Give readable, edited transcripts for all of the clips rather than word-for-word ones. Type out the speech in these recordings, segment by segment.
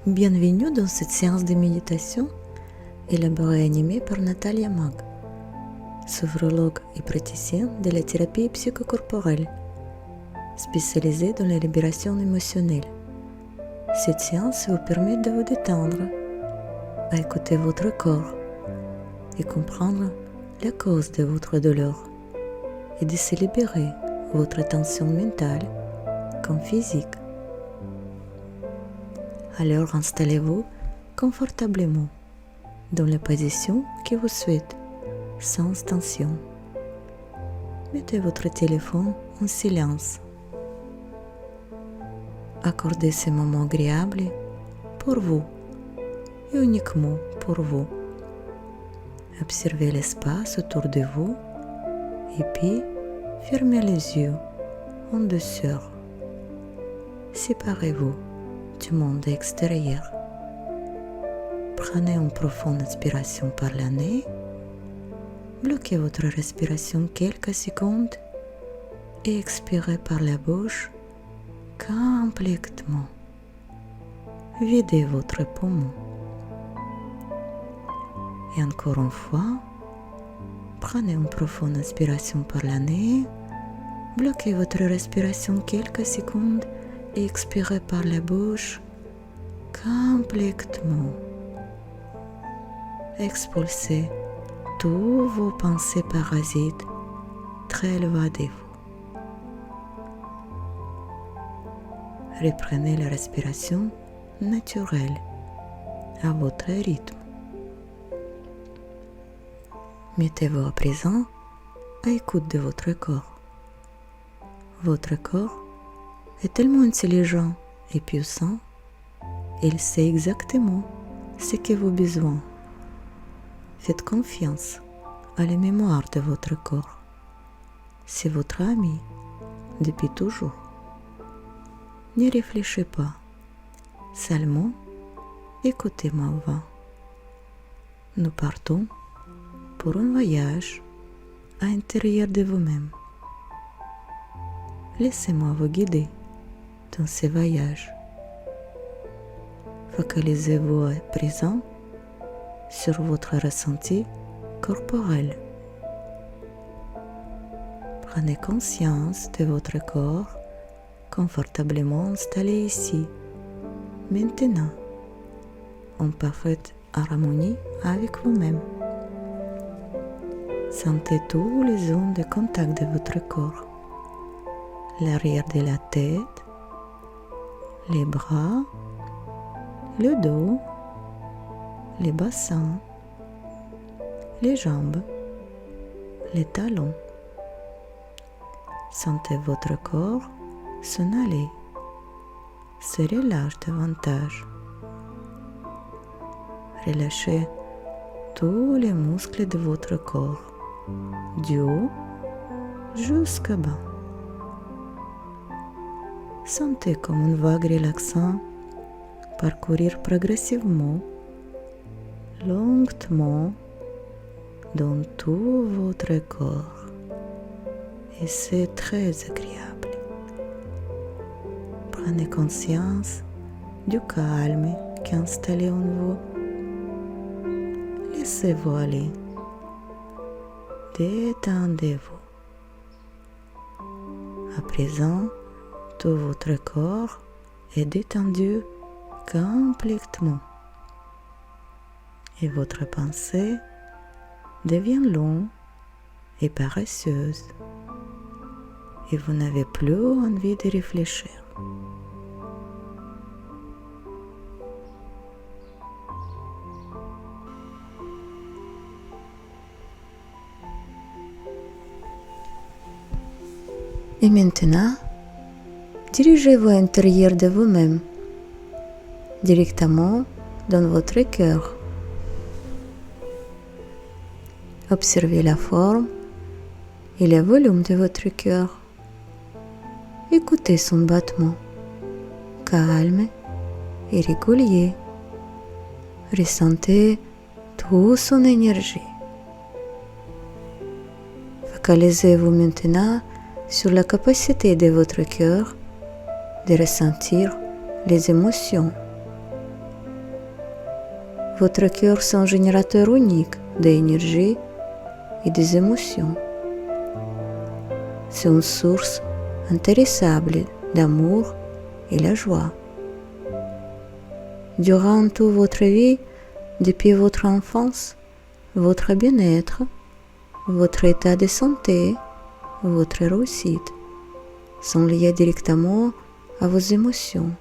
Bienvenue dans cette séance de méditation élaborée et animée par Natalia Mag, sophrologue et praticienne de la thérapie psychocorporelle, spécialisée dans la libération émotionnelle. Cette séance vous permet de vous détendre, à écouter votre corps et comprendre la cause de votre douleur et de se libérer votre tension mentale comme physique. Alors installez-vous confortablement dans la position que vous souhaitez, sans tension. Mettez votre téléphone en silence. Accordez ce moment agréable pour vous et uniquement pour vous. Observez l'espace autour de vous et puis fermez les yeux en douceur. Séparez-vous du monde extérieur. Prenez une profonde inspiration par le nez. Bloquez votre respiration quelques secondes et expirez par la bouche complètement. Videz votre poumon. Et encore une fois, prenez une profonde inspiration par le nez. Bloquez votre respiration quelques secondes et expirez par la bouche complètement. Expulsez tous vos pensées parasites très loin de vous. Reprenez la respiration naturelle à votre rythme. Mettez-vous à présent à l'écoute de votre corps. Votre corps est tellement intelligent et puissant, il sait exactement ce que vous avez besoin. Faites confiance à la mémoire de votre corps. C'est votre ami depuis toujours. Ne réfléchissez pas, seulement écoutez ma voix. Nous partons pour un voyage à l'intérieur de vous-même. Laissez-moi vous guider dans ce voyage. Focalisez-vous à présent sur votre ressenti corporel. Prenez conscience de votre corps confortablement installé ici, maintenant, en parfaite harmonie avec vous-même. Sentez tous les zones de contact de votre corps. L'arrière de la tête, les bras, le dos, les bassins, les jambes, les talons. Sentez votre corps s'en aller, se relâche davantage. Relâchez tous les muscles de votre corps, du haut jusqu'à bas. Sentez comme une vague relaxante parcourir progressivement, lentement, dans tout votre corps. Et c'est très agréable. Prenez conscience du calme qui est installé en vous. Laissez-vous aller. Détendez-vous. À présent, tout votre corps est détendu complètement. Et votre pensée devient longue et paresseuse. Et vous n'avez plus envie de réfléchir. Et maintenant, dirigez-vous à l'intérieur de vous-même, directement dans votre cœur. Observez la forme et le volume de votre cœur. Écoutez son battement, calme et régulier. Ressentez toute son énergie. Focalisez-vous maintenant sur la capacité de votre cœur de ressentir les émotions Votre cœur, c'est un générateur unique d'énergie et des émotions. C'est une source intarissable d'amour et la joie. Durant toute votre vie, depuis votre enfance, votre bien-être, votre état de santé, votre réussite sont liés directement à vos émotions,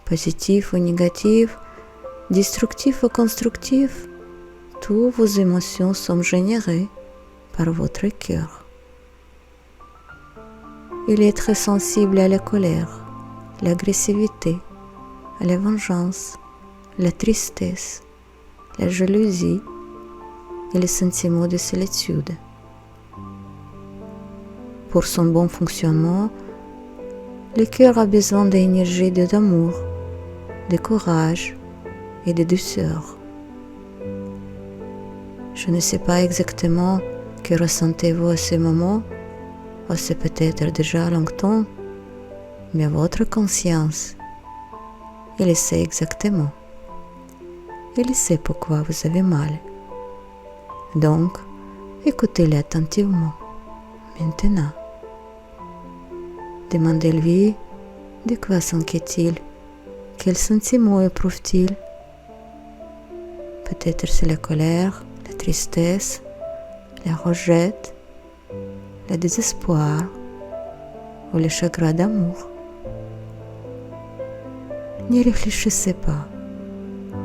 positives ou négatives, destructives ou constructives. Toutes vos émotions sont générées par votre cœur. Il est très sensible à la colère, l'agressivité, à la vengeance, la tristesse, la jalousie et les sentiments de solitude. Pour son bon fonctionnement, le cœur a besoin d'énergie, d'amour, de courage et de douceur. Je ne sais pas exactement que ressentez-vous à ce moment, ou c'est peut-être déjà longtemps, mais votre conscience, elle sait exactement. Elle sait pourquoi vous avez mal. Donc, écoutez-le attentivement. Maintenant, demandez-lui de quoi s'inquiète-t-il, quels sentiments éprouve-t-il. Peut-être c'est la colère, la tristesse, la rejet, le désespoir ou le chagrin d'amour. Ne réfléchissez pas,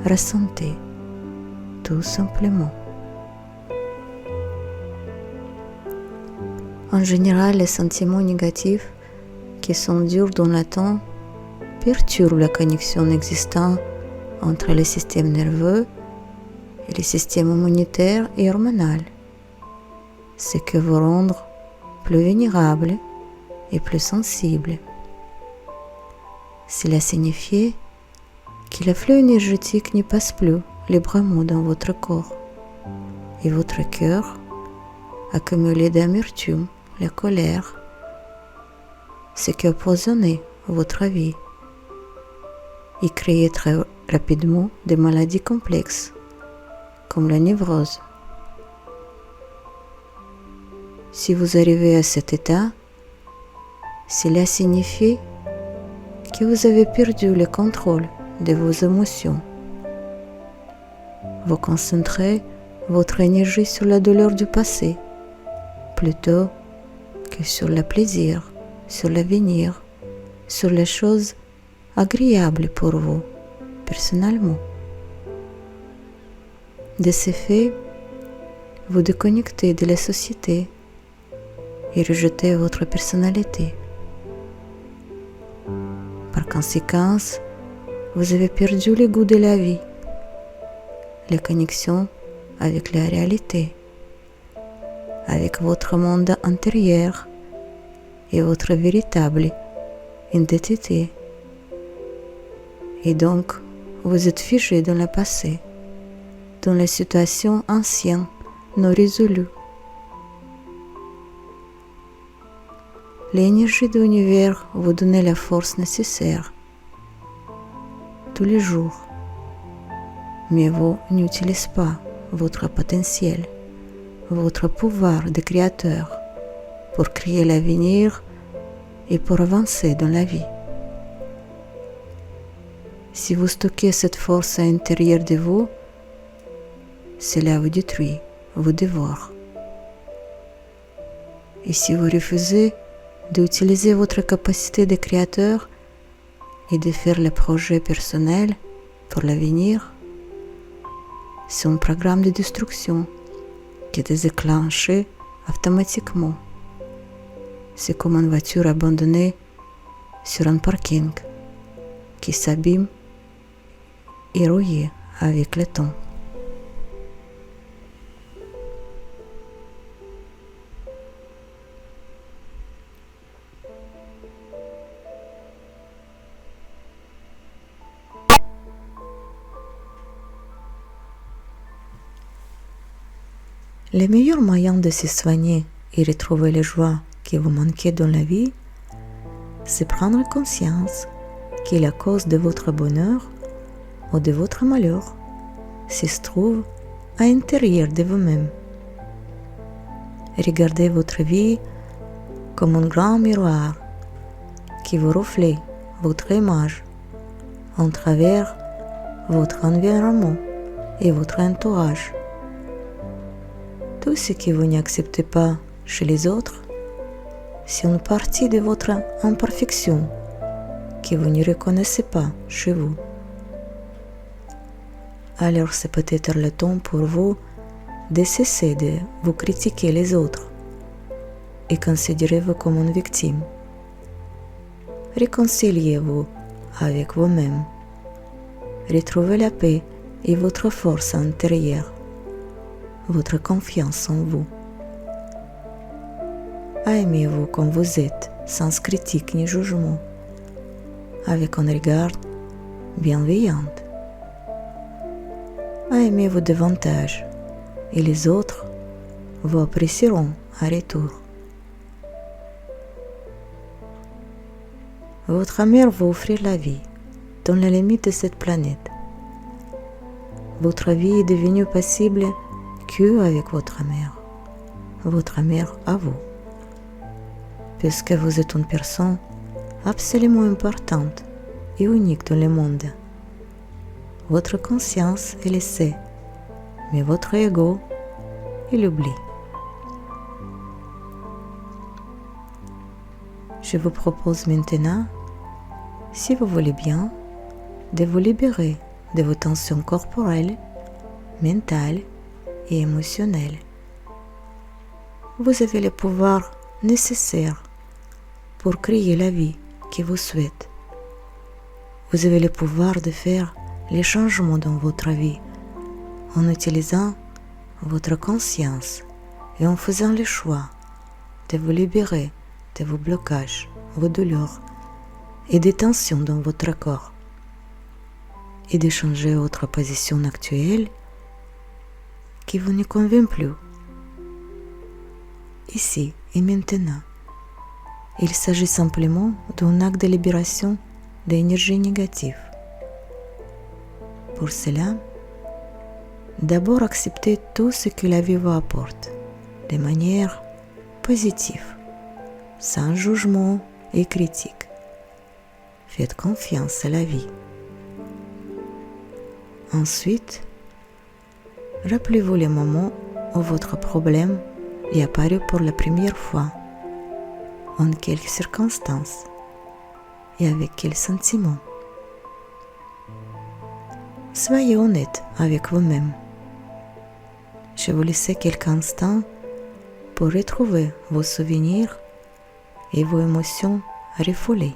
ressentez, tout simplement. En général, les sentiments négatifs qui sont durs dans le temps perturbent la connexion existante entre le système nerveux et le système immunitaire et hormonal, ce qui vous rend plus vulnérable et plus sensible. Cela signifie que le flux énergétique ne passe plus librement dans votre corps et votre cœur, accumulé d'amertume, la colère, ce qui a empoisonné votre vie et créé très rapidement des maladies complexes comme la névrose. Si vous arrivez à cet état, cela signifie que vous avez perdu le contrôle de vos émotions. Vous concentrez votre énergie sur la douleur du passé plutôt que sur le plaisir, sur l'avenir, sur les choses agréables pour vous, personnellement. De ce fait, vous déconnectez de la société et rejetez votre personnalité. Par conséquent, vous avez perdu le goût de la vie, la connexion avec la réalité, avec votre monde intérieur et votre véritable identité. Et donc, vous êtes figé dans le passé, dans les situations anciennes non résolues. L'énergie de l'univers vous donne la force nécessaire tous les jours, mais vous n'utilisez pas votre potentiel, votre pouvoir de créateur pour créer l'avenir et pour avancer dans la vie. Si vous stockez cette force à l'intérieur de vous, cela vous détruit, vous dévore. Et si vous refusez d'utiliser votre capacité de créateur et de faire les projets personnels pour l'avenir, c'est un programme de destruction qui est déclenché automatiquement. C'est comme une voiture abandonnée sur un parking qui s'abîme et rouille avec le temps. Le meilleur moyen de se soigner et retrouver la joie qui vous manquait dans la vie, c'est prendre conscience que la cause de votre bonheur ou de votre malheur se trouve à l'intérieur de vous-même. Regardez votre vie comme un grand miroir qui vous reflète votre image en travers votre environnement et votre entourage. Tout ce que vous n'acceptez pas chez les autres, c'est une partie de votre imperfection que vous ne reconnaissez pas chez vous. Alors c'est peut-être le temps pour vous de cesser de vous critiquer les autres et considérez-vous comme une victime. Réconciliez-vous avec vous-même. Retrouvez la paix et votre force intérieure, votre confiance en vous. Aimez-vous comme vous êtes, sans critique ni jugement, avec un regard bienveillant. Aimez-vous davantage et les autres vous apprécieront à retour. Votre mère vous offre la vie dans les limites de cette planète. Votre vie est devenue possible qu'avec votre mère à vous. Puisque vous êtes une personne absolument importante et unique dans le monde. Votre conscience, elle le sait, mais votre ego, il oublie. Je vous propose maintenant, si vous voulez bien, de vous libérer de vos tensions corporelles, mentales et émotionnelles. Vous avez le pouvoir nécessaire pour créer la vie que vous souhaitez. Vous avez le pouvoir de faire les changements dans votre vie en utilisant votre conscience et en faisant le choix de vous libérer de vos blocages, vos douleurs et des tensions dans votre corps et de changer votre position actuelle qui vous ne convient plus. Ici et maintenant, il s'agit simplement d'un acte de libération d'énergie négative. Pour cela, d'abord acceptez tout ce que la vie vous apporte de manière positive, sans jugement et critique. Faites confiance à la vie. Ensuite, rappelez-vous les moments où votre problème est apparu pour la première fois, en quelles circonstances et avec quels sentiments. Soyez honnête avec vous-même. Je vous laisse quelques instants pour retrouver vos souvenirs et vos émotions refoulées.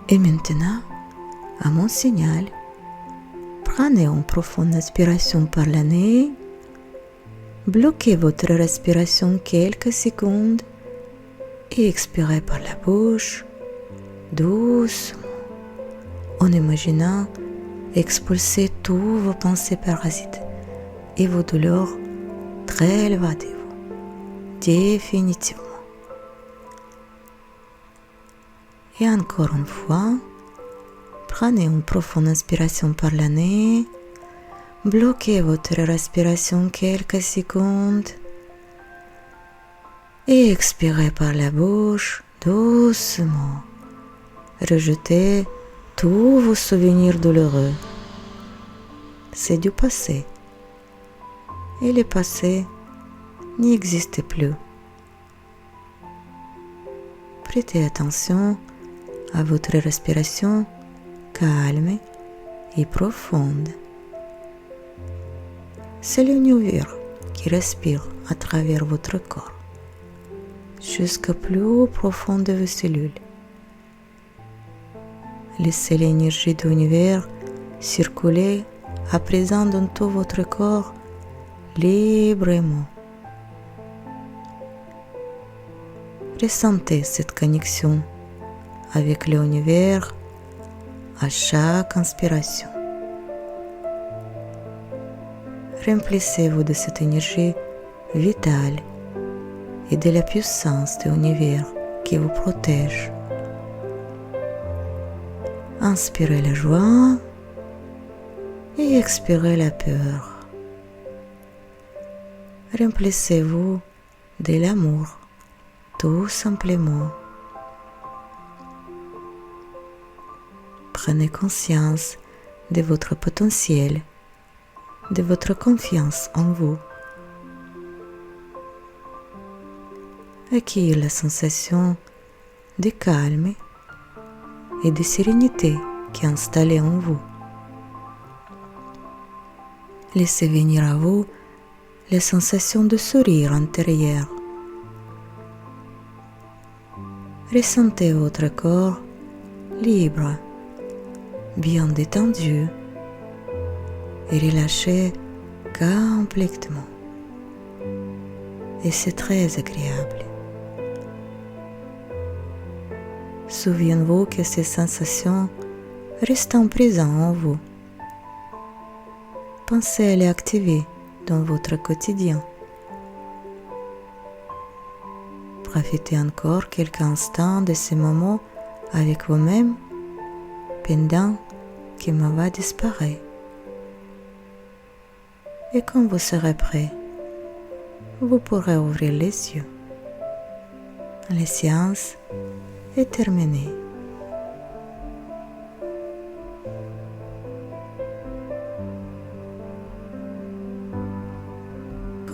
Et maintenant, à mon signal, prenez une profonde inspiration par le nez, bloquez votre respiration quelques secondes et expirez par la bouche, doucement, en imaginant expulser tous vos pensées parasites et vos douleurs très élevées de vous, définitivement. Et encore une fois, prenez une profonde inspiration par le nez, bloquez votre respiration quelques secondes et expirez par la bouche doucement. Rejetez tous vos souvenirs douloureux. C'est du passé. Et le passé n'existe plus. Prêtez attention à votre respiration calme et profonde. C'est l'univers qui respire à travers votre corps, jusqu'au plus profond de vos cellules. Laissez l'énergie de l'univers circuler à présent dans tout votre corps librement. Ressentez cette connexion avec l'univers à chaque inspiration. Remplissez-vous de cette énergie vitale et de la puissance de l'univers qui vous protège. Inspirez la joie et expirez la peur. Remplissez-vous de l'amour, tout simplement. Prenez conscience de votre potentiel, de votre confiance en vous. Accueillez la sensation de calme et de sérénité qui est installée en vous. Laissez venir à vous la sensation de sourire intérieur. Ressentez votre corps libre, bien détendu et relâché complètement. Et c'est très agréable. Souvenez-vous que ces sensations restent présentes en vous. Pensez à les activer dans votre quotidien. Profitez encore quelques instants de ces moments avec vous-même pendant que ma voix disparaît. Et quand vous serez prêt, vous pourrez ouvrir les yeux. La séance est terminée.